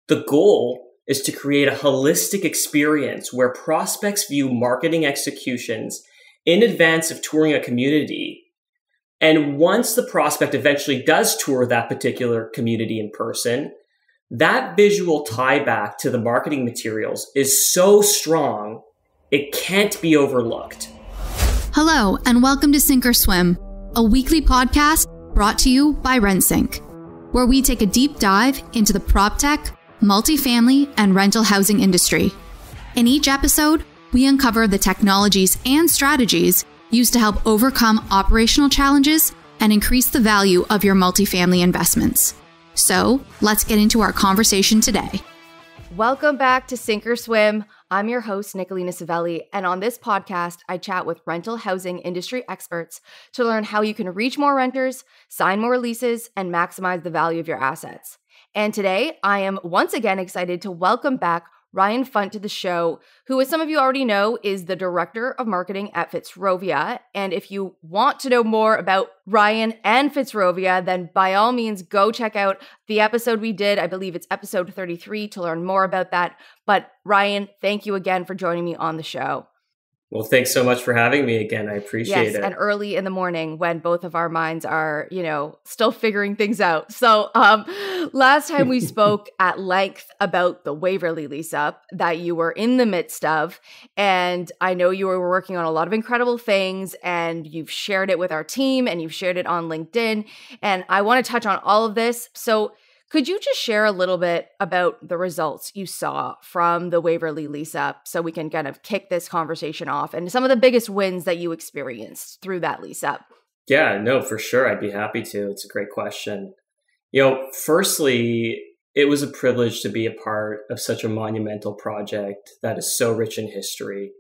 The goal is to create a holistic experience where prospects view marketing executions in advance of touring a community. And once the prospect eventually does tour that particular community in person, that visual tie back to the marketing materials is so strong, it can't be overlooked. Hello, and welcome to Sink or Swim, a weekly podcast brought to you by RentSync, where we take a deep dive into the PropTech, multifamily, and rental housing industry. In each episode, we uncover the technologies and strategies used to help overcome operational challenges and increase the value of your multifamily investments. So, let's get into our conversation today. Welcome back to Sink or Swim. I'm your host, Nicolina, and on this podcast, I chat with rental housing industry experts to learn how you can reach more renters, sign more leases, and maximize the value of your assets. And today, I am once again excited to welcome back Ryan Funt to the show, who, as some of you already know, is the Director of Marketing at Fitzrovia. And if you want to know more about Ryan and Fitzrovia, then by all means, go check out the episode we did. I believe it's episode 33 to learn more about that. But Ryan, thank you again for joining me on the show. Well, thanks so much for having me again. I appreciate it. Yes, and early in the morning when both of our minds are, still figuring things out. So last time we spoke at length about the Waverley lease up that you were in the midst of. And I know you were working on a lot of incredible things and you've shared it with our team and you've shared it on LinkedIn. And I want to touch on all of this. So could you just share a little bit about the results you saw from the Waverley lease up so we can kind of kick this conversation off and some of the biggest wins that you experienced through that lease up? Yeah, no, for sure. I'd be happy to. It's a great question. Firstly, it was a privilege to be a part of such a monumental project that is so rich in history.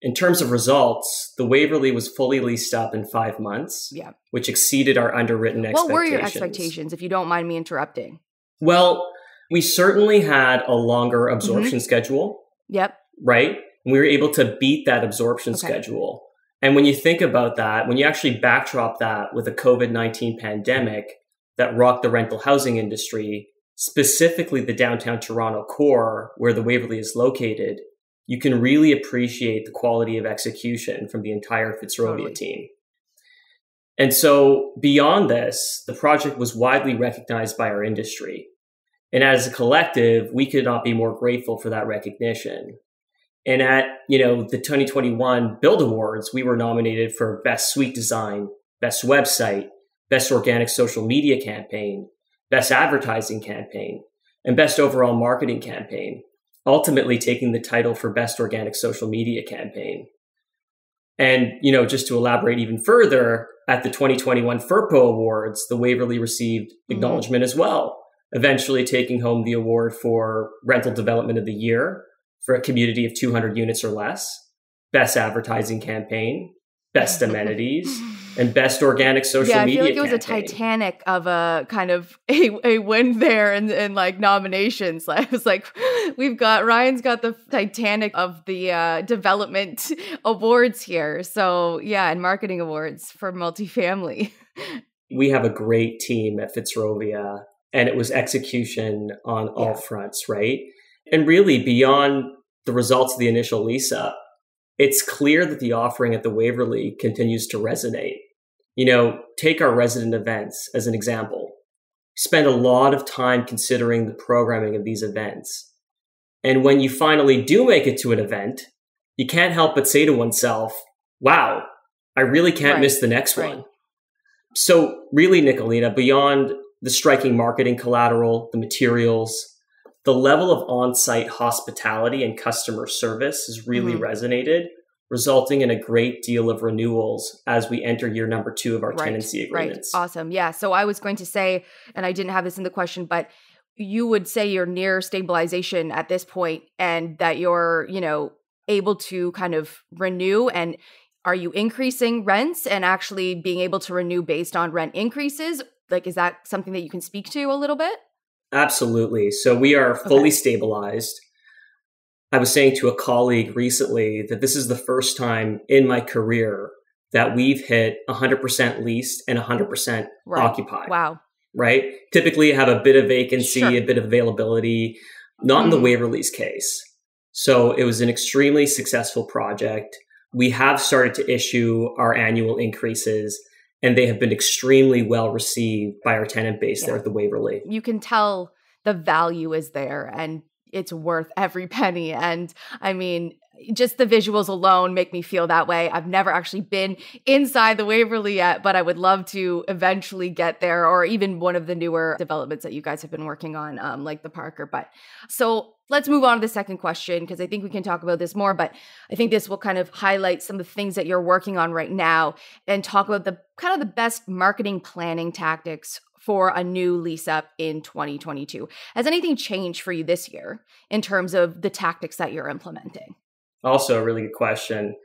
In terms of results, the Waverley was fully leased up in 5 months, which exceeded our underwritten expectations. What were your expectations, if you don't mind me interrupting? Well, we certainly had a longer absorption schedule. Yep. Right? And we were able to beat that absorption schedule. And when you think about that, when you actually backdrop that with a COVID-19 pandemic that rocked the rental housing industry, specifically the downtown Toronto core where the Waverley is located, you can really appreciate the quality of execution from the entire Fitzrovia team. And so beyond this, the project was widely recognized by our industry. And as a collective, we could not be more grateful for that recognition. And at, the 2021 Build Awards, we were nominated for Best Suite Design, Best Website, Best Organic Social Media Campaign, Best Advertising Campaign, and Best Overall Marketing Campaign, ultimately taking the title for Best Organic Social Media Campaign. And, just to elaborate even further, at the 2021 FERPO Awards, the Waverley received acknowledgement as well, eventually taking home the award for Rental Development of the Year for a community of 200 units or less, Best Advertising Campaign, Best Amenities, and Best Organic Social Media Campaign. I feel like it was campaign. A Titanic of a kind of a win there and like nominations. I was like, Ryan's got the Titanic of the development awards here. So yeah, and marketing awards for multifamily. We have a great team at Fitzrovia, and it was execution on all fronts, right? And really beyond the results of the initial lease up, it's clear that the offering at the Waverley continues to resonate. Take our resident events as an example. Spend a lot of time considering the programming of these events. And when you finally do make it to an event, you can't help but say to oneself, wow, I really can't miss the next one. So really, Nicolina, beyond the striking marketing collateral, the materials, the level of on-site hospitality and customer service has really resonated, resulting in a great deal of renewals as we enter year number 2 of our tenancy agreements. Right. Awesome. Yeah. So I was going to say, and I didn't have this in the question, but you would say you're near stabilization at this point and that you're, able to kind of renew. And are you increasing rents and actually being able to renew based on rent increases? Like, is that something that you can speak to a little bit? Absolutely. So we are fully stabilized. I was saying to a colleague recently that this is the first time in my career that we've hit 100% leased and 100% occupied. Wow. right? Typically have a bit of vacancy, Sure. a bit of availability, not in the Waverley's case. So it was an extremely successful project. We have started to issue our annual increases, and they have been extremely well received by our tenant base there at the Waverley. You can tell the value is there and it's worth every penny. And I mean, just the visuals alone make me feel that way. I've never actually been inside the Waverley yet, but I would love to eventually get there, or even one of the newer developments that you guys have been working on, like the Parker. But so let's move on to the second question, because I think we can talk about this more, but I think this will kind of highlight some of the things that you're working on right now and talk about the kind of the best marketing planning tactics for a new lease up in 2022. Has anything changed for you this year in terms of the tactics that you're implementing? Also a really good question.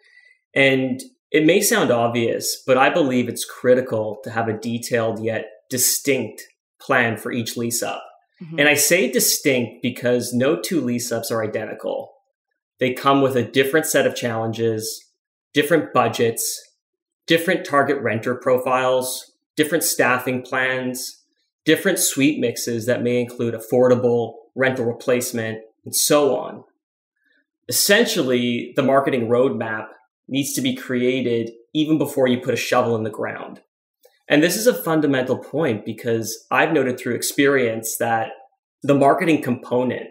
And it may sound obvious, but I believe it's critical to have a detailed yet distinct plan for each lease up. And I say distinct because no two lease ups are identical. They come with a different set of challenges, different budgets, different target renter profiles, different staffing plans, different suite mixes that may include affordable, rental replacement, and so on. Essentially, the marketing roadmap needs to be created even before you put a shovel in the ground. And this is a fundamental point because I've noted through experience that the marketing component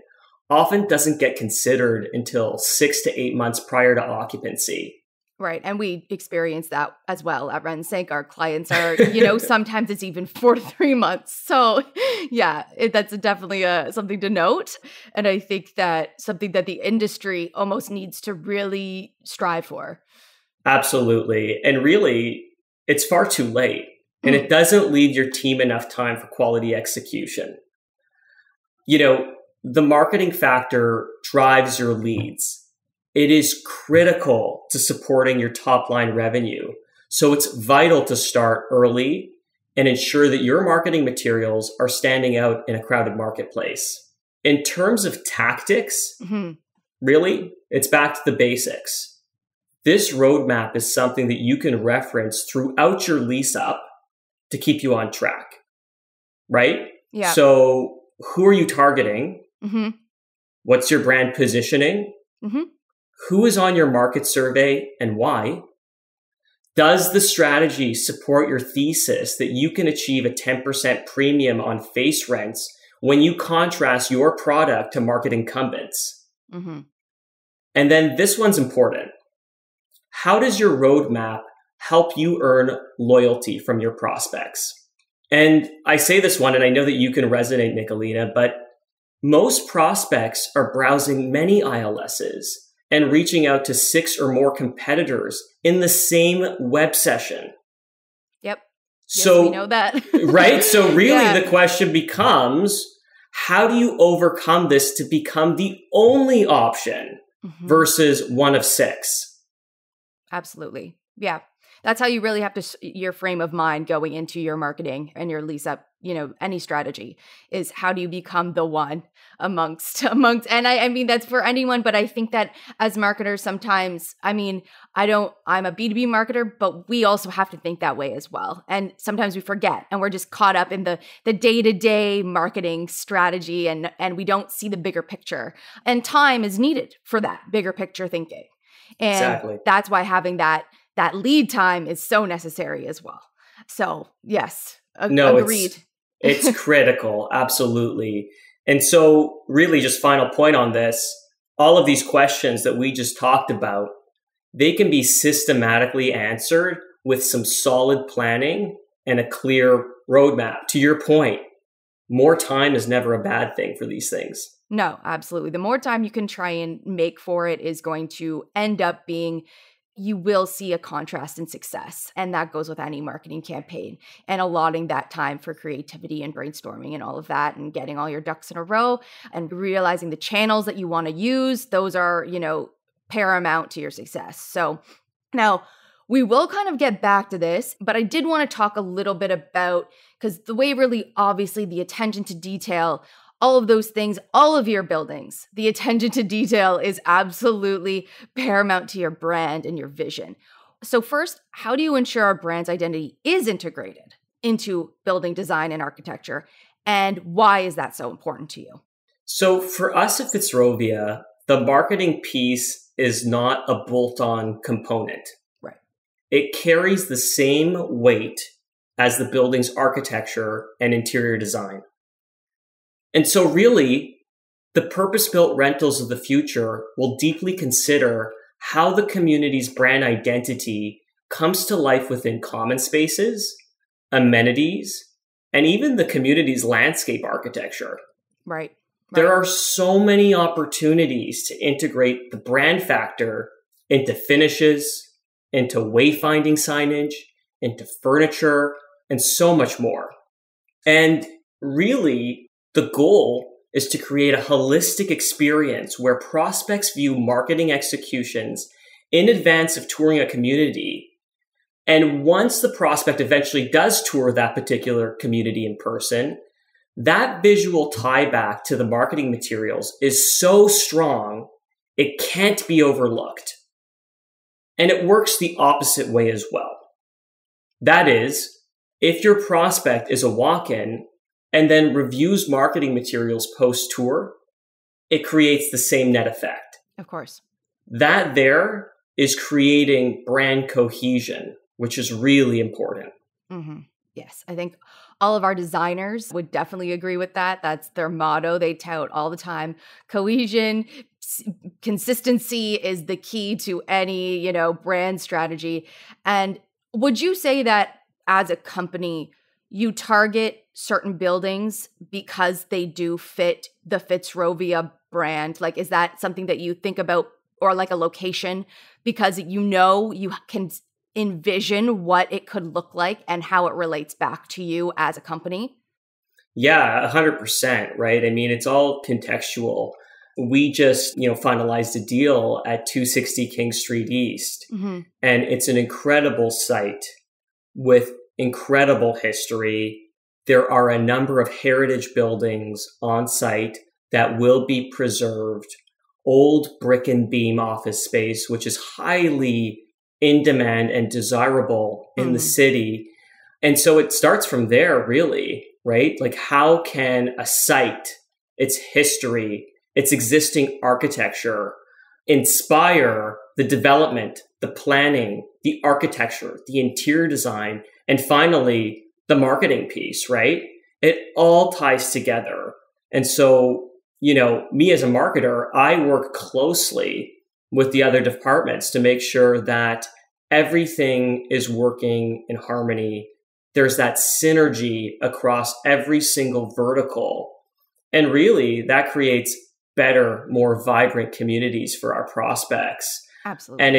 often doesn't get considered until 6 to 8 months prior to occupancy. Right. And we experience that as well at Rent-Sync. Our clients are, sometimes it's even 4 to 3 months. So yeah, that's definitely something to note. And I think that something that the industry almost needs to really strive for. Absolutely. And really, it's far too late. And it doesn't leave your team enough time for quality execution. The marketing factor drives your leads. It is critical to supporting your top line revenue. So it's vital to start early and ensure that your marketing materials are standing out in a crowded marketplace. In terms of tactics, really, it's back to the basics. This roadmap is something that you can reference throughout your lease up to keep you on track, right? Yeah. So who are you targeting? What's your brand positioning? Who is on your market survey and why? Does the strategy support your thesis that you can achieve a 10% premium on face rents when you contrast your product to market incumbents? And then this one's important. How does your roadmap help you earn loyalty from your prospects? And I say this one, and I know that you can resonate, Nicolina, but most prospects are browsing many ILSs and reaching out to 6 or more competitors in the same web session. Yep. So, yes, we know that. Right? So really the question becomes, how do you overcome this to become the only option versus one of 6? Absolutely. Yeah. That's how you really have to, your frame of mind going into your marketing and your lease up, any strategy is how do you become the one amongst, and I mean, that's for anyone, but I think that as marketers, sometimes, I'm a B2B marketer, but we also have to think that way as well. And sometimes we forget and we're just caught up in the day-to-day marketing strategy and we don't see the bigger picture, and time is needed for that bigger picture thinking. And that's why having that lead time is so necessary as well. So yes, agreed. It's critical. Absolutely. And so really just final point on this, all of these questions that we just talked about, they can be systematically answered with some solid planning and a clear roadmap. To your point, more time is never a bad thing for these things. No, absolutely. The more time you can try and make for it is going to end up being, you will see a contrast in success. And that goes with any marketing campaign, and allotting that time for creativity and brainstorming and all of that, and getting all your ducks in a row and realizing the channels that you want to use. Those are, paramount to your success. So now we will kind of get back to this, but I did want to talk a little bit about, because the Waverley, obviously the attention to detail, all of those things, all of your buildings, the attention to detail is absolutely paramount to your brand and your vision. So first, how do you ensure our brand's identity is integrated into building design and architecture? And why is that so important to you? So for us at Fitzrovia, the marketing piece is not a bolt-on component. Right. It carries the same weight as the building's architecture and interior design. And so really, the purpose-built rentals of the future will deeply consider how the community's brand identity comes to life within common spaces, amenities, and even the community's landscape architecture. Right. There are so many opportunities to integrate the brand factor into finishes, into wayfinding signage, into furniture, and so much more. And really, the goal is to create a holistic experience where prospects view marketing executions in advance of touring a community. And once the prospect eventually does tour that particular community in person, that visual tie back to the marketing materials is so strong, it can't be overlooked. And it works the opposite way as well. That is, if your prospect is a walk-in and then reviews marketing materials post-tour, it creates the same net effect. Of course. That there is creating brand cohesion, which is really important. Mm-hmm. Yes, I think all of our designers would definitely agree with that. That's their motto. They tout all the time. Cohesion, consistency is the key to any, brand strategy. And would you say that as a company, you target certain buildings because they do fit the Fitzrovia brand? Like, is that something that you think about, or like a location, because you can envision what it could look like and how it relates back to you as a company? Yeah, 100%, right? I mean, it's all contextual. We just, finalized a deal at 260 King Street East, mm-hmm. and it's an incredible site with incredible history. There are a number of heritage buildings on site that will be preserved, old brick and beam office space, which is highly in demand and desirable in the city. And so it starts from there, really, right? Like, how can a site, its history, its existing architecture inspire the development, the planning, the architecture, the interior design, and finally, the marketing piece, right? It all ties together. And so, me as a marketer, I work closely with the other departments to make sure that everything is working in harmony. There's that synergy across every single vertical. And really, that creates better, more vibrant communities for our prospects. Absolutely. And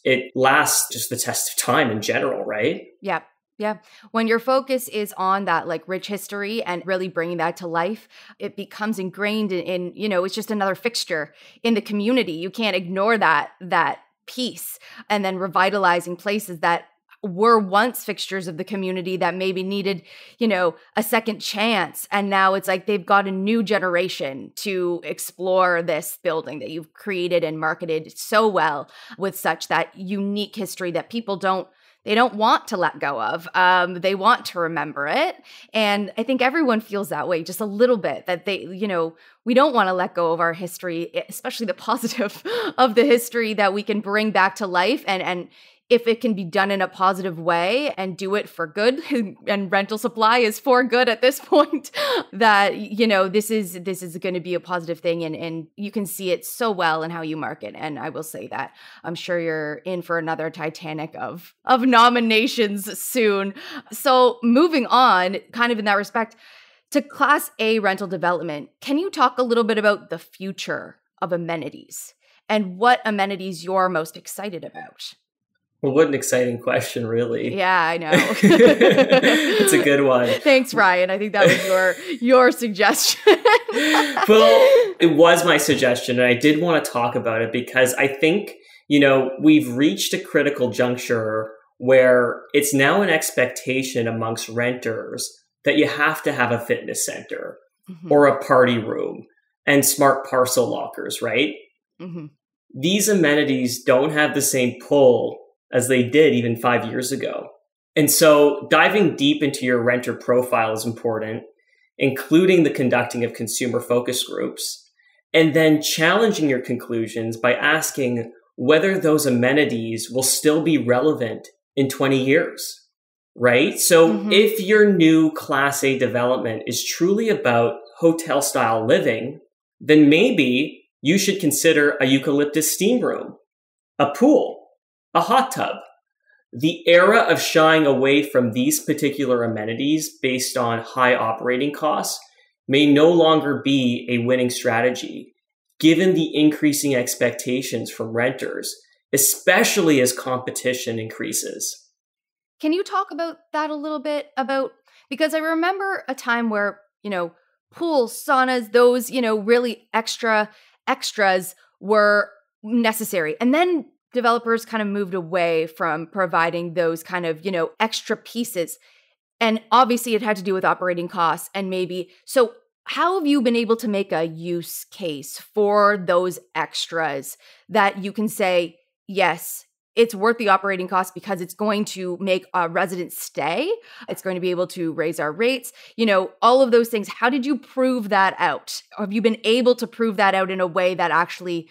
it lasts just the test of time in general, right? Yep. Yeah. When your focus is on that rich history and really bringing that to life, it becomes ingrained in it's just another fixture in the community. You can't ignore that piece. And then revitalizing places that were once fixtures of the community that maybe needed, a second chance. And now it's like they've got a new generation to explore this building that you've created and marketed so well with such that unique history that people don't want to let go of. They want to remember it. And I think everyone feels that way just a little bit, that we don't want to let go of our history, especially the positive of the history that we can bring back to life. And if it can be done in a positive way and do it for good, and rental supply is for good at this point, that, this is going to be a positive thing. And you can see it so well in how you market. And I will say that I'm sure you're in for another Titanic of nominations soon. So moving on, kind of in that respect, to Class A rental development, can you talk a little bit about the future of amenities and what amenities you're most excited about? Well, what an exciting question, really. Yeah, I know. It's a good one. Thanks, Ryan. I think that was your suggestion. Well, it was my suggestion, and I did want to talk about it because I think, we've reached a critical juncture where it's now an expectation amongst renters that you have to have a fitness center or a party room and smart parcel lockers, right? Mm-hmm. These amenities don't have the same pull as they did even 5 years ago. And so diving deep into your renter profile is important, including the conducting of consumer focus groups, and then challenging your conclusions by asking whether those amenities will still be relevant in 20 years, right? So if your new Class A development is truly about hotel style living, then maybe you should consider a eucalyptus steam room, a pool, a hot tub. The era of shying away from these particular amenities based on high operating costs may no longer be a winning strategy, given the increasing expectations from renters, especially as competition increases. Can you talk about that a little bit? Because I remember a time where, pools, saunas, those, really extras were necessary. And then developers kind of moved away from providing those kind of, extra pieces. And obviously it had to do with operating costs and so how have you been able to make a use case for those extras that you can say, yes, it's worth the operating cost because it's going to make a resident stay. It's going to be able to raise our rates, all of those things. How did you prove that out? Have you been able to prove that out in a way that actually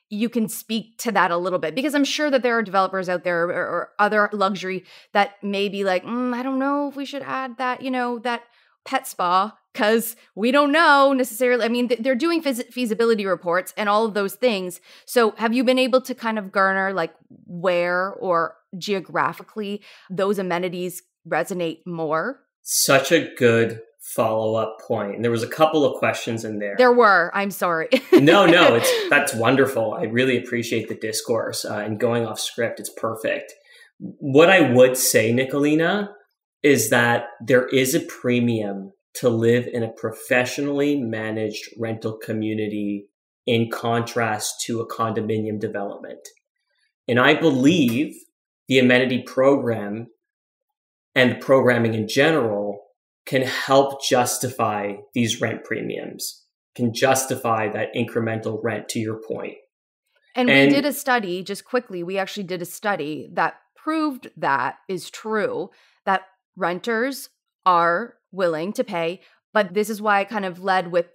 you can speak to that a little bit? Because I'm sure that there are developers out there or other luxury that may be like, I don't know if we should add that, that pet spa, because we don't know necessarily. I mean, they're doing feasibility reports and all of those things. So have you been able to kind of garner like where or geographically those amenities resonate more? Such a good follow-up point. And there was a couple of questions in there. There were. I'm sorry. No, that's wonderful. I really appreciate the discourse and going off script. It's perfect. What I would say, Nicolina, is that there is a premium to live in a professionally managed rental community in contrast to a condominium development. And I believe the amenity program and the programming in general can help justify these rent premiums, can justify that incremental rent, to your point. And we did a study, just quickly, we actually did a study that proved that is true, that renters are willing to pay, but this is why I kind of led with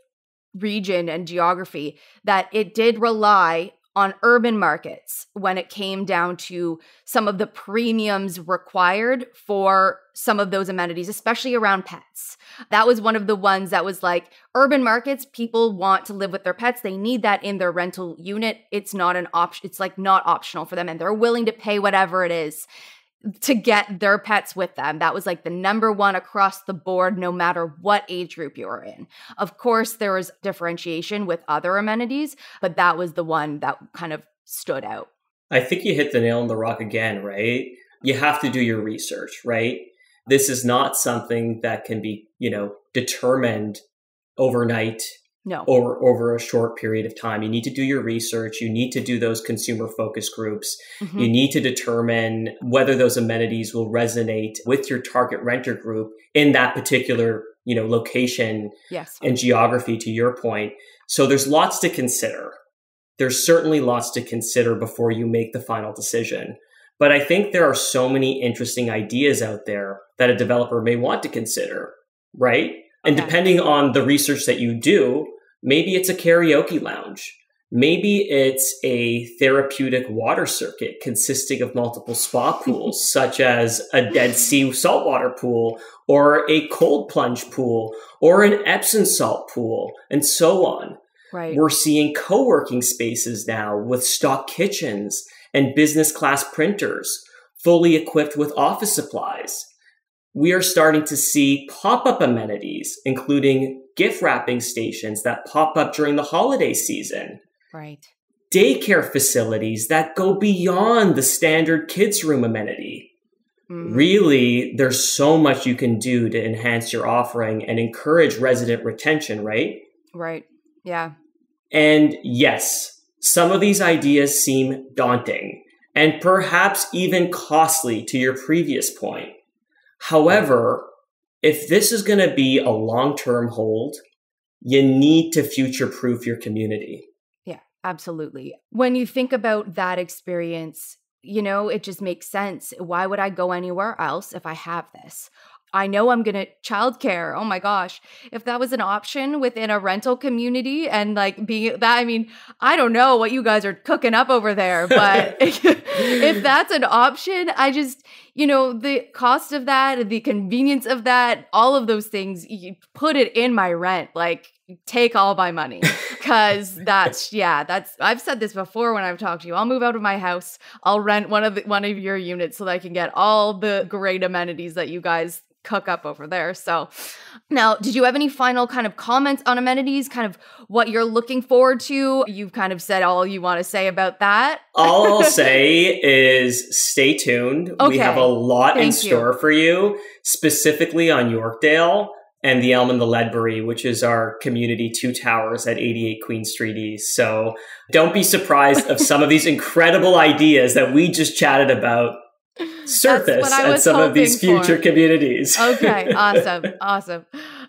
region and geography, that it did rely on urban markets when it came down to some of the premiums required for some of those amenities, especially around pets. That was one of the ones that was like, urban markets, people want to live with their pets. They need that in their rental unit. It's not an option. It's like not optional for them. And they're willing to pay whatever it is to get their pets with them. That was like the number one across the board, no matter what age group you were in. Of course, there was differentiation with other amenities, but that was the one that kind of stood out. I think you hit the nail on the rock again, right? You have to do your research, right? This is not something that can be, determined overnight. No. Or over a short period of time. You need to do your research. You need to do those consumer focus groups. Mm-hmm. You need to determine whether those amenities will resonate with your target renter group in that particular, location and geography, to your point. So there's lots to consider. There's certainly lots to consider before you make the final decision. But I think there are so many interesting ideas out there that a developer may want to consider, right? And depending on the research that you do, maybe it's a karaoke lounge. Maybe it's a therapeutic water circuit consisting of multiple spa pools, such as a Dead Sea saltwater pool, or a cold plunge pool, or an Epsom salt pool, and so on. Right. We're seeing co-working spaces now with stock kitchens and business class printers, fully equipped with office supplies. We are starting to see pop-up amenities, including gift wrapping stations that pop up during the holiday season. Right. Daycare facilities that go beyond the standard kids' room amenity. Mm. Really, there's so much you can do to enhance your offering and encourage resident retention, right? Right. Yeah. And yes, some of these ideas seem daunting and perhaps even costly, to your previous point. However, if this is going to be a long-term hold, you need to future-proof your community. Yeah, absolutely. When you think about that experience, it just makes sense. Why would I go anywhere else if I have this? I know I'm going to childcare. Oh my gosh. If that was an option within a rental community and like being that, I mean, I don't know what you guys are cooking up over there, but if that's an option, I just, the cost of that, the convenience of that, all of those things, you put it in my rent, like take all my money. Cause I've said this before when I've talked to you. I'll move out of my house. I'll rent one of your units so that I can get all the great amenities that you guys cook up over there. So now, did you have any final kind of comments on amenities, kind of what you're looking forward to? You've kind of said all you want to say about that. All I'll say is stay tuned. Okay. We have a lot in store for you, specifically on Yorkdale and the Elm and the Ledbury, which is our community 2 towers at 88 Queen Street East. So don't be surprised of some of these incredible ideas that we just chatted about surface at some of these future communities. Okay, awesome.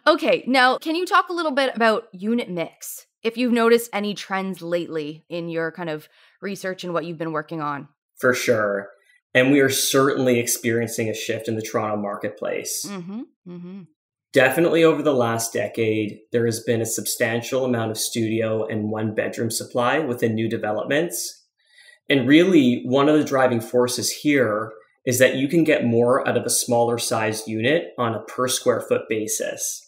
Okay, now can you talk a little bit about unit mix? If you've noticed any trends lately in your kind of research and what you've been working on? For sure. And we are certainly experiencing a shift in the Toronto marketplace. Definitely over the last decade, there has been a substantial amount of studio and 1-bedroom supply within new developments. And really, one of the driving forces here is that you can get more out of a smaller sized unit on a per square foot basis.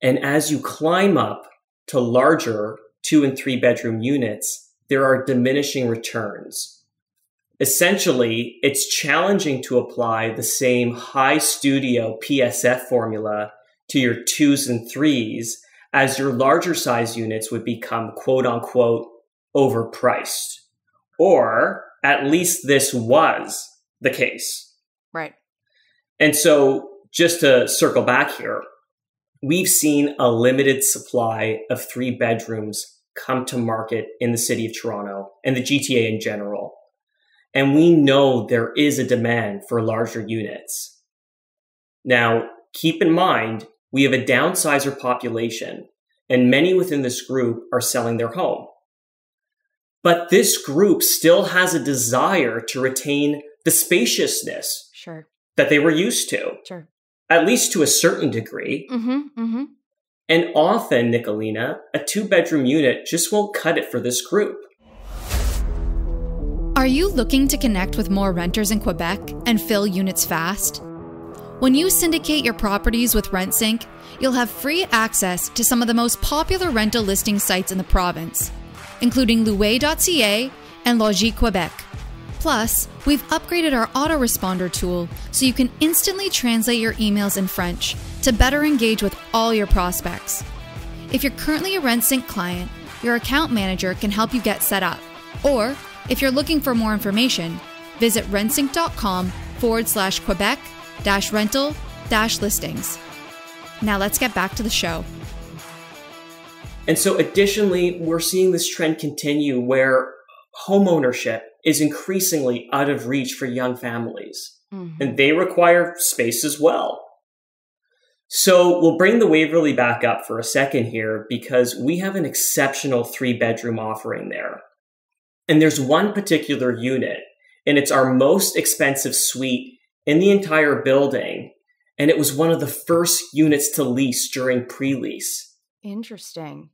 And as you climb up to larger 2 and 3 bedroom units, there are diminishing returns. Essentially, it's challenging to apply the same high studio PSF formula to your 2s and 3s as your larger size units would become quote unquote overpriced. Or at least this was the case. Right. And so just to circle back here, we've seen a limited supply of 3 bedrooms come to market in the city of Toronto and the GTA in general. And we know there is a demand for larger units. Now, keep in mind, we have a downsizer population, and many within this group are selling their home. But this group still has a desire to retain the spaciousness that they were used to, at least to a certain degree. And often, Nicolina, a 2-bedroom unit just won't cut it for this group. Are you looking to connect with more renters in Quebec and fill units fast? When you syndicate your properties with RentSync, you'll have free access to some of the most popular rental listing sites in the province, including louer.ca and Logis Quebec. Plus, we've upgraded our autoresponder tool so you can instantly translate your emails in French to better engage with all your prospects. If you're currently a RentSync client, your account manager can help you get set up. Or, if you're looking for more information, visit rentsync.com/Quebec-rental-listings. Now let's get back to the show. And so additionally, we're seeing this trend continue where homeownership is increasingly out of reach for young families. And they require space as well. So we'll bring the Waverley back up for a second here because we have an exceptional 3-bedroom offering there. And there's one particular unit, and it's our most expensive suite in the entire building. And it was one of the first units to lease during pre-lease. Interesting.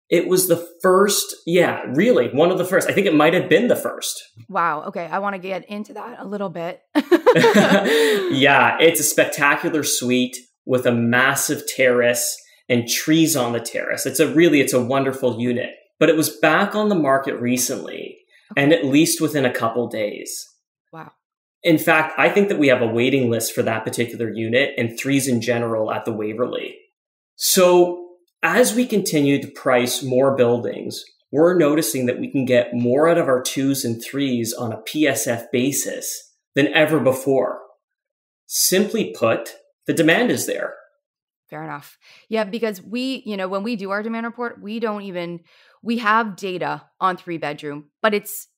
It was the first, really, one of the first. I think it might have been the first. Wow. Okay. I want to get into that a little bit. Yeah, it's a spectacular suite with a massive terrace and trees on the terrace. It's a wonderful unit. But it was back on the market recently, and at least within a couple days. Wow. In fact, I think that we have a waiting list for that particular unit and 3s in general at the Waverley. So as we continue to price more buildings, we're noticing that we can get more out of our 2s and 3s on a PSF basis than ever before. Simply put, the demand is there. Fair enough. Yeah, because we, when we do our demand report, we have data on 3-bedroom, but it's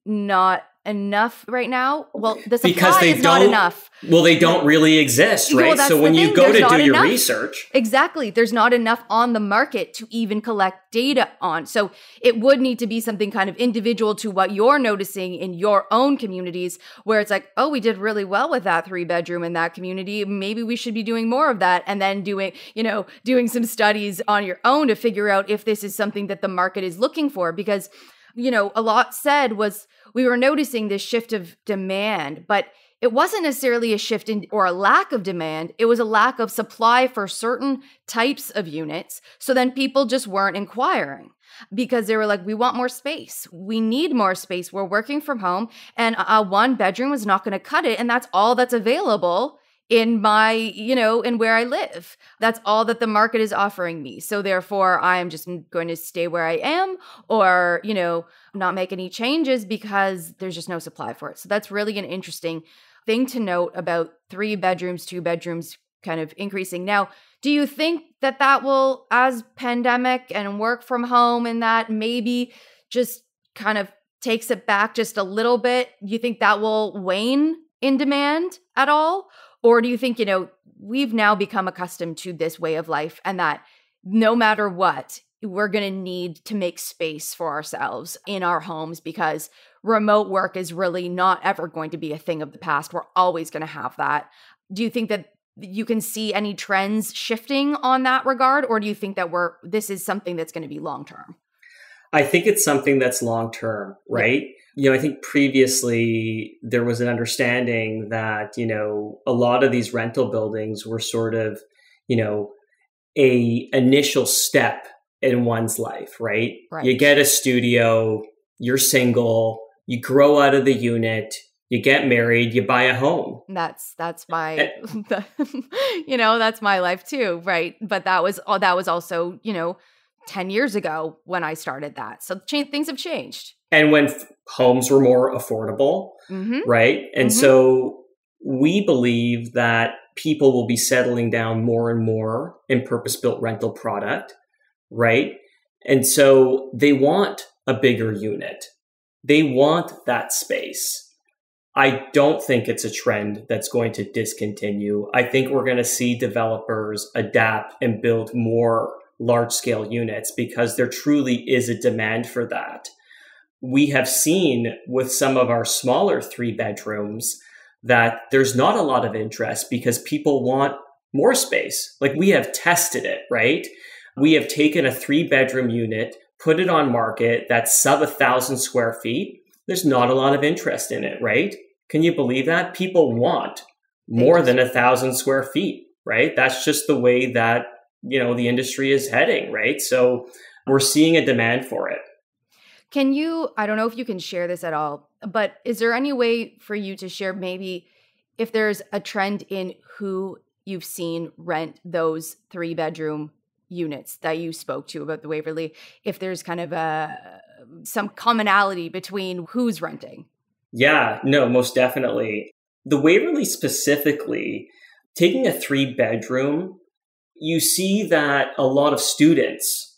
not enough right now? Well, the because supply is not enough. Well, they don't really exist, right? Well, so when you go to do your research. Exactly. There's not enough on the market to even collect data on. So it would need to be something kind of individual to what you're noticing in your own communities, where it's like, oh, we did really well with that 3-bedroom in that community. Maybe we should be doing more of that. And then doing some studies on your own to figure out if this is something that the market is looking for. Because, a lot said was, we were noticing this shift of demand, but it wasn't necessarily a shift in or a lack of demand. It was a lack of supply for certain types of units. So then people just weren't inquiring because they were like, we want more space. We need more space. We're working from home, and a 1-bedroom was not going to cut it. And that's all that's available in my, in where I live. That's all that the market is offering me. So therefore, I am just going to stay where I am, or, not make any changes because there's just no supply for it. So that's really an interesting thing to note about 3 bedrooms, 2 bedrooms kind of increasing. Now, do you think that will, as pandemic and work from home and that maybe just kind of takes it back just a little bit, you think that will wane in demand at all? Or do you think, we've now become accustomed to this way of life, and that no matter what, we're going to need to make space for ourselves in our homes because remote work is really not ever going to be a thing of the past. We're always going to have that. Do you think that you can see any trends shifting on that regard? Or do you think that this is something that's going to be long-term? I think it's something that's long-term, right? I think previously there was an understanding that, a lot of these rental buildings were sort of, a initial step in one's life, right? You get a studio, you're single, you grow out of the unit, you get married, you buy a home. That's my, that's my life too, right? But that was also, 10 years ago when I started that. So things have changed. And when homes were more affordable, right? And so we believe that people will be settling down more and more in purpose-built rental product, right? And so they want a bigger unit. They want that space. I don't think it's a trend that's going to discontinue. I think we're going to see developers adapt and build more large-scale units because there truly is a demand for that. We have seen with some of our smaller 3-bedrooms that there's not a lot of interest because people want more space. Like, we have tested it, right? We have taken a 3-bedroom unit, put it on market that's sub 1,000 square feet. There's not a lot of interest in it, right? Can you believe that? People want more than 1,000 square feet, right? That's just the way that, the industry is heading, right? So we're seeing a demand for it. I don't know if you can share this at all, but is there any way for you to share maybe if there's a trend in who you've seen rent those 3-bedroom units that you spoke to about the Waverley, if there's kind of some commonality between who's renting? Yeah, no, most definitely. The Waverley specifically, taking a 3-bedroom, you see that a lot of students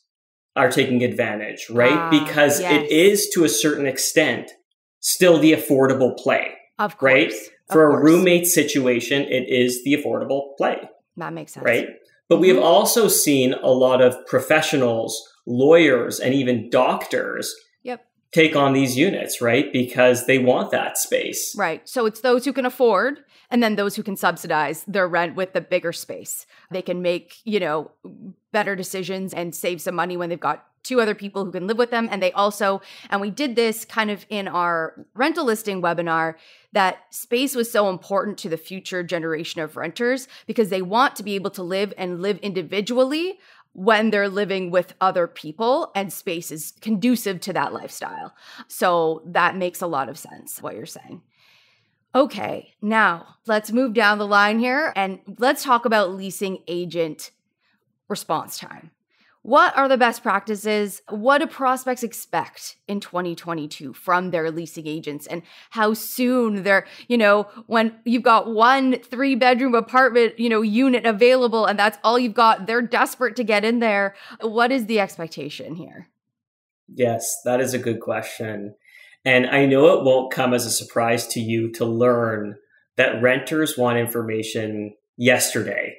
are taking advantage, right? Because it is, to a certain extent, still the affordable play. Of course. Right? For a roommate situation, it is the affordable play. That makes sense. Right? But we have also seen a lot of professionals, lawyers, and even doctors take on these units, right? Because they want that space. Right. So it's those who can afford, and then those who can subsidize their rent with the bigger space. They can make, better decisions and save some money when they've got 2 other people who can live with them. And they also, and we did this kind of in our rental listing webinar, that space was so important to the future generation of renters because they want to be able to live individually when they're living with other people, and space is conducive to that lifestyle. So that makes a lot of sense, what you're saying. Okay, now let's move down the line here and let's talk about leasing agent response time. What are the best practices? What do prospects expect in 2022 from their leasing agents, and how soon they're, when you've got 1 3-bedroom apartment, unit available and that's all you've got, they're desperate to get in there. What is the expectation here? Yes, that is a good question. And I know it won't come as a surprise to you to learn that renters want information yesterday.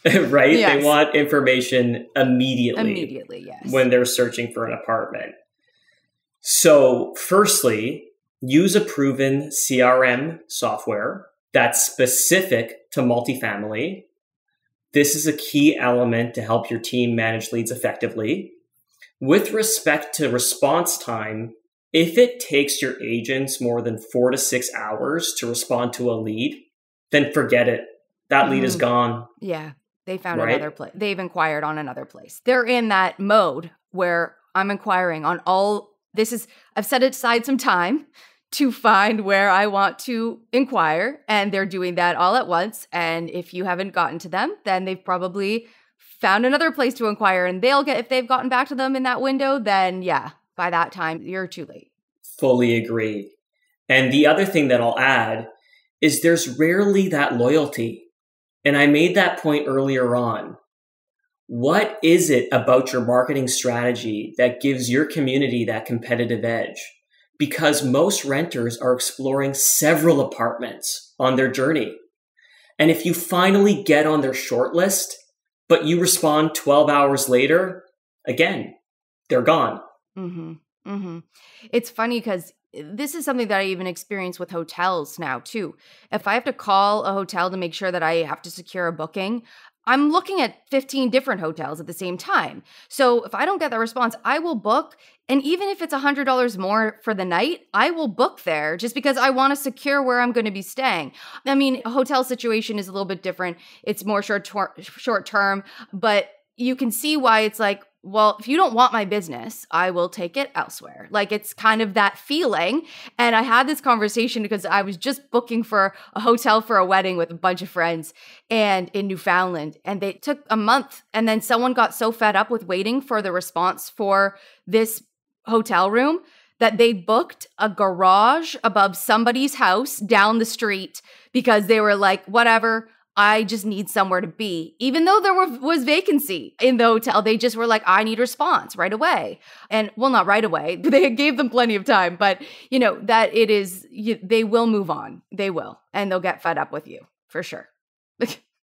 Right? Yes. They want information immediately. Immediately, yes. When they're searching for an apartment. So firstly, use a proven CRM software that's specific to multifamily. This is a key element to help your team manage leads effectively. With respect to response time, if it takes your agents more than 4 to 6 hours to respond to a lead, then forget it. That lead is gone. Yeah. They found another place. They've inquired on another place. They're in that mode where I'm inquiring on I've set aside some time to find where I want to inquire, and they're doing that all at once. And if you haven't gotten to them, then they've probably found another place to inquire, and if they've gotten back to them in that window, then yeah, by that time, you're too late. Fully agree. And the other thing that I'll add is there's rarely that loyalty. And I made that point earlier on. What is it about your marketing strategy that gives your community that competitive edge? Because most renters are exploring several apartments on their journey. And if you finally get on their short list, but you respond 12 hours later, again, they're gone. It's funny because this is something that I even experience with hotels now too. If I have to call a hotel to make sure that I have to secure a booking, I'm looking at 15 different hotels at the same time. So if I don't get that response, I will book. And even if it's $100 more for the night, I will book there just because I want to secure where I'm going to be staying. I mean, a hotel situation is a little bit different. It's more short term, but you can see why it's like, well, if you don't want my business, I will take it elsewhere. Like, it's kind of that feeling. And I had this conversation because I was just booking for a hotel for a wedding with a bunch of friends and in Newfoundland. And they took a month. And then someone got so fed up with waiting for the response for this hotel room that they booked a garage above somebody's house down the street because they were like, whatever, I just need somewhere to be. Even though there was vacancy in the hotel, they just were like, I need response right away. And well, not right away. They gave them plenty of time, but that it is, they will move on. They will. And they'll get fed up with you for sure.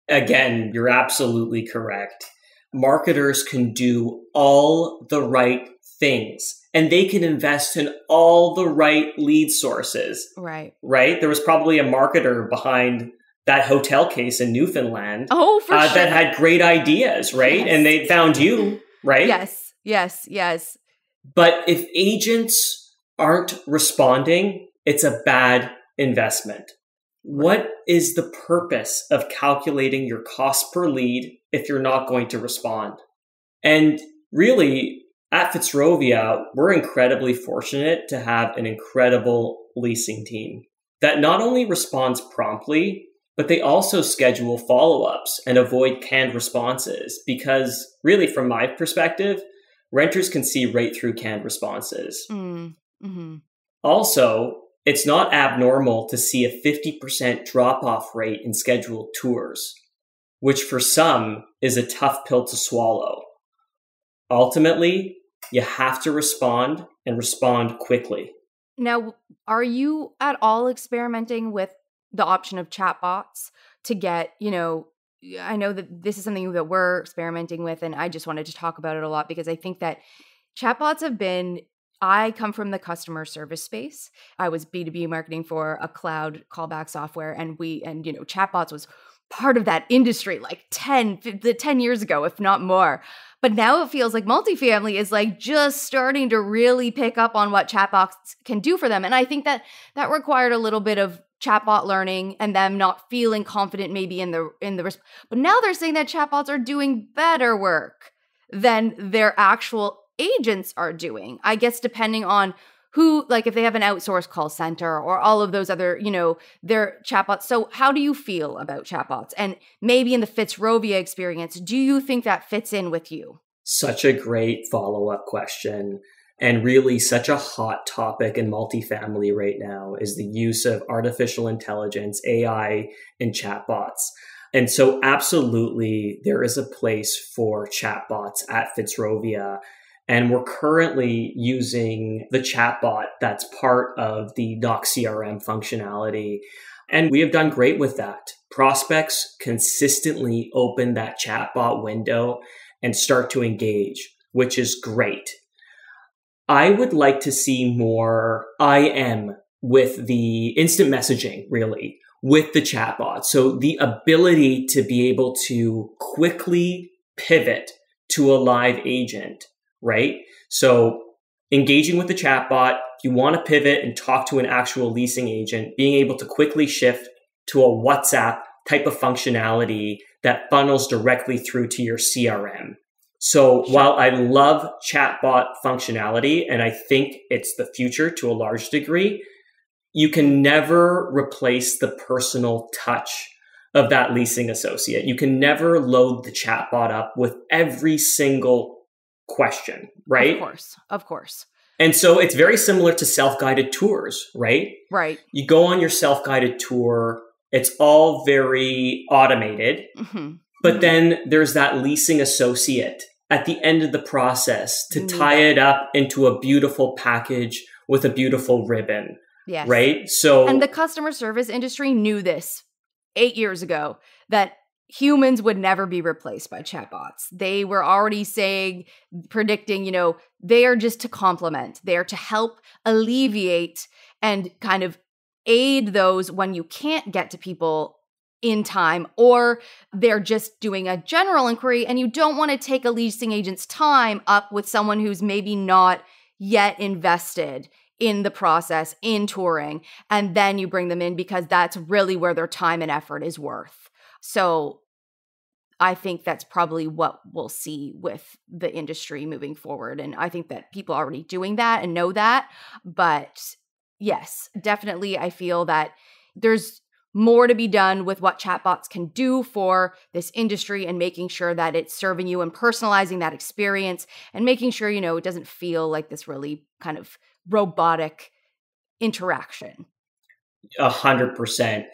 Again, you're absolutely correct. Marketers can do all the right things and they can invest in all the right lead sources. Right. There was probably a marketer behind that hotel case in Newfoundland. Oh, for sure. That had great ideas, right? Yes. And they found you, right? Yes. But if agents aren't responding, it's a bad investment. What is the purpose of calculating your cost per lead if you're not going to respond? And really, at Fitzrovia, we're incredibly fortunate to have an incredible leasing team that not only responds promptly, but they also schedule follow-ups and avoid canned responses because really, from my perspective, renters can see right through canned responses. Also, it's not abnormal to see a 50% drop-off rate in scheduled tours, which for some is a tough pill to swallow. Ultimately, you have to respond and respond quickly. Now, are you at all experimenting with the option of chatbots to get, I know that this is something that we're experimenting with, and I just wanted to talk about it a lot because I think that chatbots I come from the customer service space. I was B2B marketing for a cloud callback software, and chatbots was part of that industry like 10 years ago, if not more. But now it feels like multifamily is like just starting to really pick up on what chatbots can do for them. And I think that required a little bit of chatbot learning and them not feeling confident maybe in the but now they're saying that chatbots are doing better work than their actual agents are doing. I guess depending on who, like if they have an outsourced call center or all of those other, their chatbots. So how do you feel about chatbots? And maybe in the Fitzrovia experience, do you think that fits in with you? Such a great follow-up question. And really such a hot topic in multifamily right now is the use of artificial intelligence, AI, and chatbots. And so absolutely, there is a place for chatbots at Fitzrovia. And we're currently using the chatbot that's part of the Knox CRM functionality. And we have done great with that. Prospects consistently open that chatbot window and start to engage, which is great. I would like to see more IM with the instant messaging, really, with the chatbot. So the ability to be able to quickly pivot to a live agent, right? So engaging with the chatbot, if you want to pivot and talk to an actual leasing agent, being able to quickly shift to a WhatsApp type of functionality that funnels directly through to your CRM. So while I love chatbot functionality, and I think it's the future to a large degree, you can never replace the personal touch of that leasing associate. You can never load the chatbot up with every single question, right? Of course. And so it's very similar to self-guided tours, right? Right. You go on your self-guided tour, it's all very automated, but then there's that leasing associate at the end of the process to tie it up into a beautiful package with a beautiful ribbon. Yes. Right? So, and the customer service industry knew this 8 years ago, that humans would never be replaced by chatbots. They were already predicting, they are just to complement. They are to help alleviate and kind of aid those when you can't get to people in time, or they're just doing a general inquiry and you don't want to take a leasing agent's time up with someone who's maybe not yet invested in the process, in touring, and then you bring them in because that's really where their time and effort is worth. So I think that's probably what we'll see with the industry moving forward. And I think that people are already doing that and know that. But yes, definitely I feel that there's more to be done with what chatbots can do for this industry and making sure that it's serving you and personalizing that experience and making sure, it doesn't feel like this really kind of robotic interaction. 100%.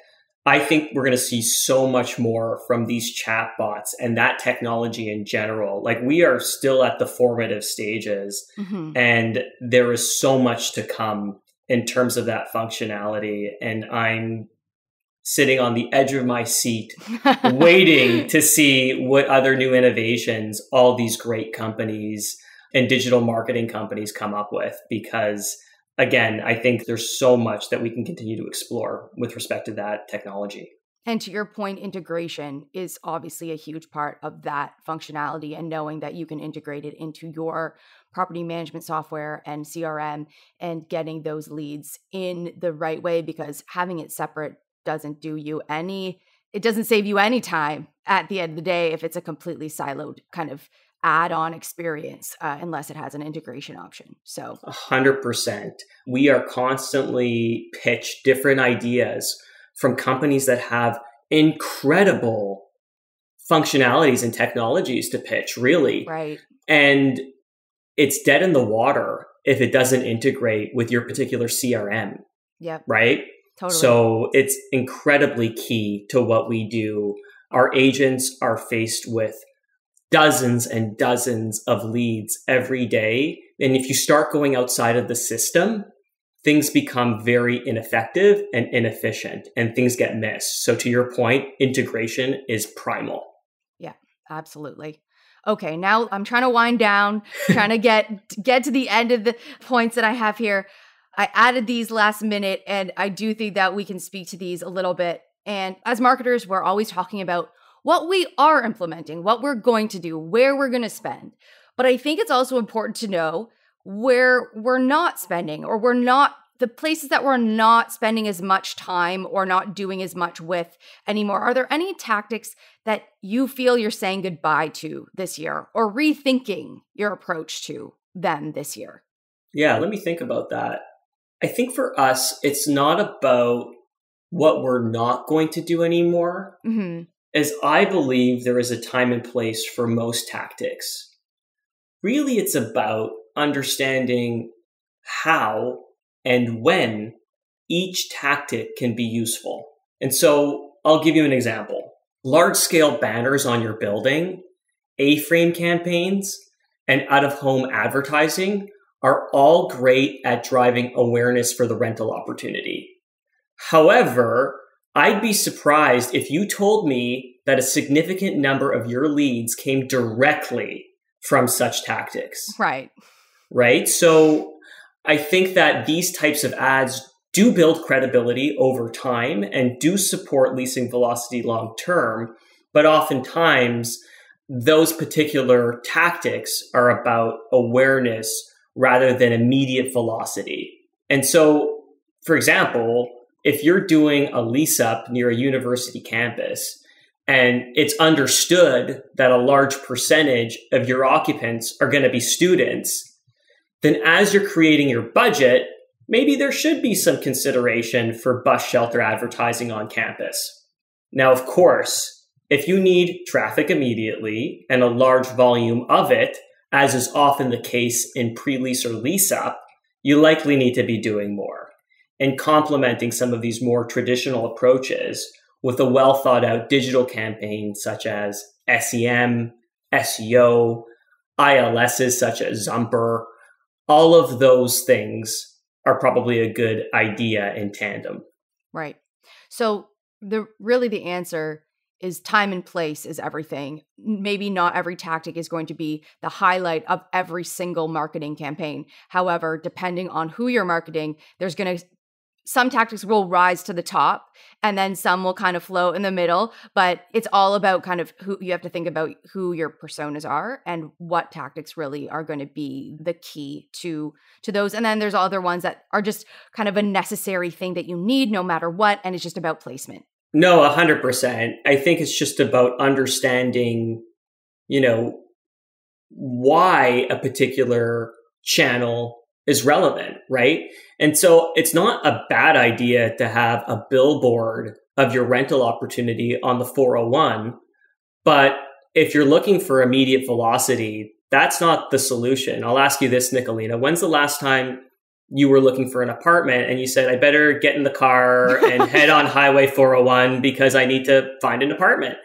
I think we're going to see so much more from these chatbots and that technology in general. Like, we are still at the formative stages, and there is so much to come in terms of that functionality. And I'm sitting on the edge of my seat, waiting to see what other new innovations all these great companies and digital marketing companies come up with. Because again, I think there's so much that we can continue to explore with respect to that technology. And to your point, integration is obviously a huge part of that functionality, and knowing that you can integrate it into your property management software and CRM and getting those leads in the right way, because having it separate doesn't save you any time at the end of the day if it's a completely siloed kind of add-on experience, unless it has an integration option. So 100%. We are constantly pitched different ideas from companies that have incredible functionalities and technologies to pitch, really. Right. And it's dead in the water if it doesn't integrate with your particular CRM. Yep. Right? Totally. So it's incredibly key to what we do. Our agents are faced with dozens and dozens of leads every day. And if you start going outside of the system, things become very ineffective and inefficient, and things get missed. So to your point, integration is primal. Yeah, absolutely. Okay, now I'm trying to wind down, trying to get to the end of the points that I have here. I added these last minute, and I do think that we can speak to these a little bit. And as marketers, we're always talking about what we are implementing, what we're going to do, where we're going to spend. But I think it's also important to know where we're not spending, or the places that we're not spending as much time or not doing as much with anymore. Are there any tactics that you feel you're saying goodbye to this year, or rethinking your approach to them this year? Yeah, let me think about that. I think for us, it's not about what we're not going to do anymore, as I believe there is a time and place for most tactics. Really, it's about understanding how and when each tactic can be useful. And so I'll give you an example. Large-scale banners on your building, A-frame campaigns, and out-of-home advertising are all great at driving awareness for the rental opportunity. However, I'd be surprised if you told me that a significant number of your leads came directly from such tactics. Right? So I think that these types of ads do build credibility over time and do support leasing velocity long term, but oftentimes those particular tactics are about awareness rather than immediate velocity. And so, for example, if you're doing a lease up near a university campus and it's understood that a large percentage of your occupants are going to be students, then as you're creating your budget, maybe there should be some consideration for bus shelter advertising on campus. Now, of course, if you need traffic immediately and a large volume of it, as is often the case in pre-lease or lease-up, you likely need to be doing more and complementing some of these more traditional approaches with a well-thought-out digital campaign such as SEM, SEO, ILSs such as Zumper. All of those things are probably a good idea in tandem. Right. So the answer is time and place is everything. Maybe not every tactic is going to be the highlight of every single marketing campaign. However, depending on who you're marketing, some tactics will rise to the top and then some will kind of float in the middle, but it's all about kind of who you have to think about who your personas are and what tactics really are going to be the key to those. And then there's other ones that are just kind of a necessary thing that you need no matter what. And it's just about placement. No, 100%. I think it's just about understanding, why a particular channel is relevant, right? And so it's not a bad idea to have a billboard of your rental opportunity on the 401, but if you're looking for immediate velocity, that's not the solution. I'll ask you this, Nicolina. When's the last time you were looking for an apartment and you said, I better get in the car and head on Highway 401 because I need to find an apartment?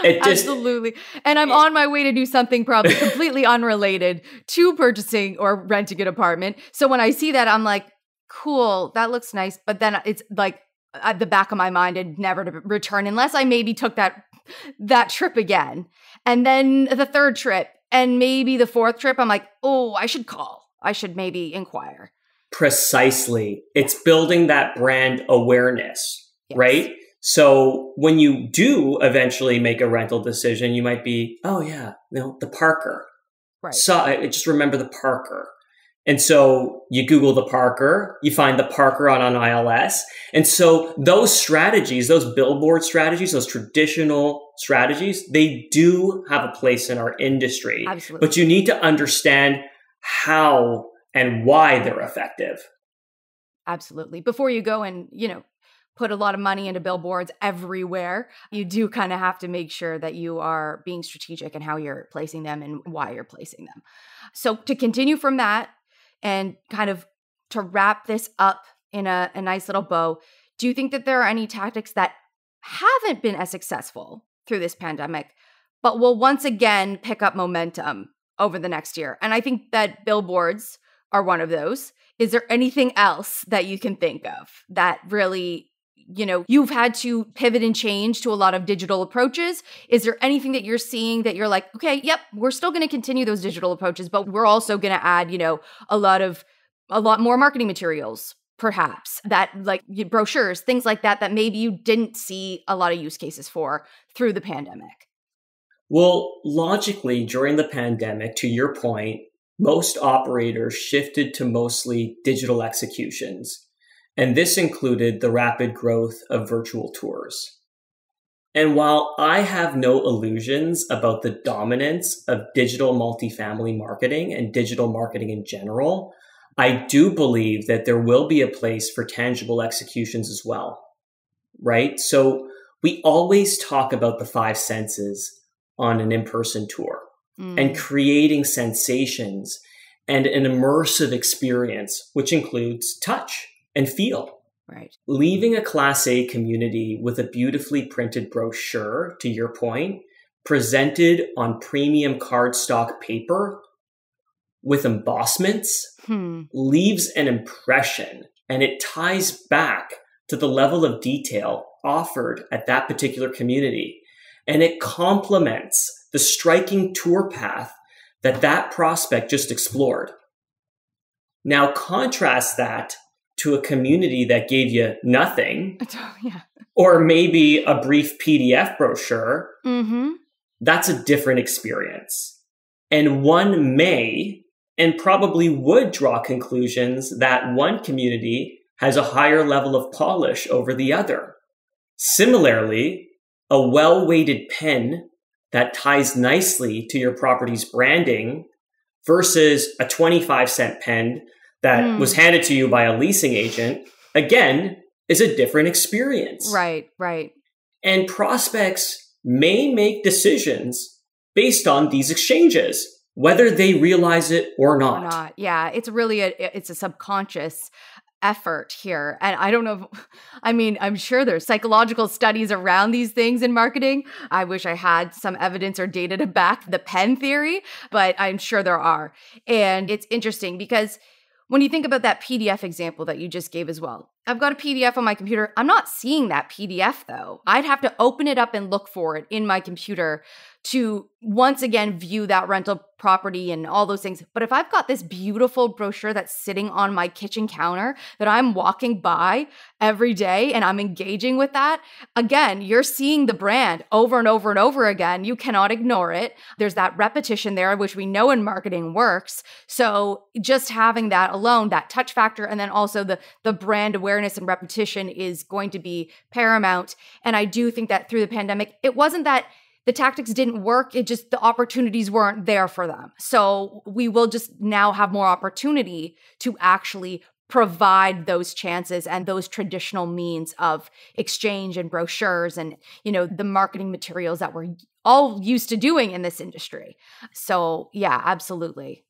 Absolutely. And I'm on my way to do something probably completely unrelated to purchasing or renting an apartment. So when I see that, I'm like, cool, that looks nice. But then it's like at the back of my mind, I'd never to return unless I maybe took that trip again. And then the third trip and maybe the fourth trip, I'm like, oh, I should call. I should maybe inquire. Precisely. It's building that brand awareness, right? So when you do eventually make a rental decision, you might be, oh yeah, the Parker. Right. So I just remember the Parker. And so you Google the Parker, you find the Parker on ILS. And so those strategies, those billboard strategies, those traditional strategies, they do have a place in our industry. Absolutely. But you need to understand how and why they're effective. Absolutely. Before you go and, put a lot of money into billboards everywhere, you do kind of have to make sure that you are being strategic in how you're placing them and why you're placing them. So to continue from that and kind of to wrap this up in a nice little bow, do you think that there are any tactics that haven't been as successful through this pandemic, but will once again pick up momentum over the next year? And I think that billboards are one of those. Is there anything else that you can think of that really, you've had to pivot and change to a lot of digital approaches? Is there anything that you're seeing that you're like, okay, yep, we're still going to continue those digital approaches, but we're also going to add, a lot more marketing materials, perhaps, that like brochures, things like that maybe you didn't see a lot of use cases for through the pandemic? Well, logically, during the pandemic, to your point, most operators shifted to mostly digital executions. And this included the rapid growth of virtual tours. And while I have no illusions about the dominance of digital multifamily marketing and digital marketing in general, I do believe that there will be a place for tangible executions as well, right? So we always talk about the 5 senses on an in-person tour and creating sensations and an immersive experience, which includes touch and feel. Right. Leaving a Class A community with a beautifully printed brochure, to your point, presented on premium cardstock paper, with embossments leaves an impression, and it ties back to the level of detail offered at that particular community. And it complements the striking tour path that prospect just explored. Now contrast that to a community that gave you nothing, or maybe a brief PDF brochure. That's a different experience. And one may and probably would draw conclusions that one community has a higher level of polish over the other. Similarly, a well-weighted pen that ties nicely to your property's branding versus a 25-cent pen that was handed to you by a leasing agent, again, is a different experience. Right. And prospects may make decisions based on these exchanges, whether they realize it or not. Yeah, it's really it's a subconscious effort here. And I don't know I'm sure there's psychological studies around these things in marketing. I wish I had some evidence or data to back the pen theory, but I'm sure there are. And it's interesting because when you think about that PDF example that you just gave as well, I've got a PDF on my computer. I'm not seeing that PDF though. I'd have to open it up and look for it in my computer to once again view that rental property and all those things. But if I've got this beautiful brochure that's sitting on my kitchen counter that I'm walking by every day and I'm engaging with that, again, you're seeing the brand over and over and over again. You cannot ignore it. There's that repetition there, which we know in marketing works. So just having that alone, that touch factor, and then also the brand awareness and repetition is going to be paramount. And I do think that through the pandemic, it wasn't that the tactics didn't work. It just, the opportunities weren't there for them. So we will just now have more opportunity to actually provide those chances and those traditional means of exchange and brochures and, the marketing materials that we're all used to doing in this industry. So yeah, absolutely.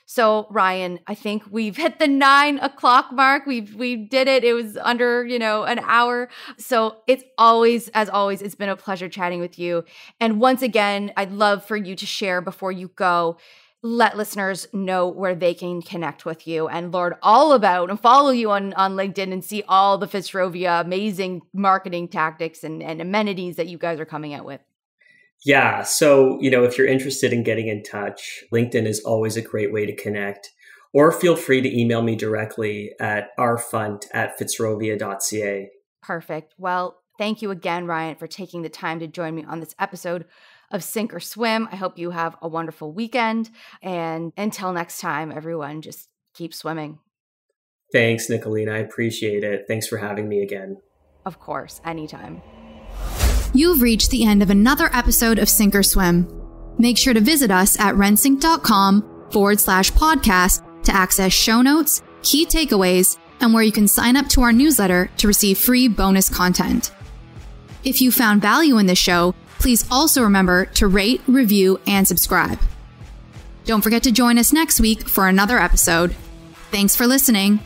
So Ryan, I think we've hit the 9 o'clock mark. We did it. It was under, an hour. So it's it's been a pleasure chatting with you. And once again, I'd love for you to share before you go, let listeners know where they can connect with you and learn all about and follow you on LinkedIn and see all the Fitzrovia amazing marketing tactics and amenities that you guys are coming out with. Yeah. So, if you're interested in getting in touch, LinkedIn is always a great way to connect, or feel free to email me directly at rfunt@fitzrovia.ca. Perfect. Well, thank you again, Ryan, for taking the time to join me on this episode of Sink or Swim. I hope you have a wonderful weekend. And until next time, everyone, just keep swimming. Thanks, Nicolina. I appreciate it. Thanks for having me again. Of course, anytime. You've reached the end of another episode of Sink or Swim. Make sure to visit us at rensync.com/podcast to access show notes, key takeaways, and where you can sign up to our newsletter to receive free bonus content. If you found value in this show, please also remember to rate, review, and subscribe. Don't forget to join us next week for another episode. Thanks for listening.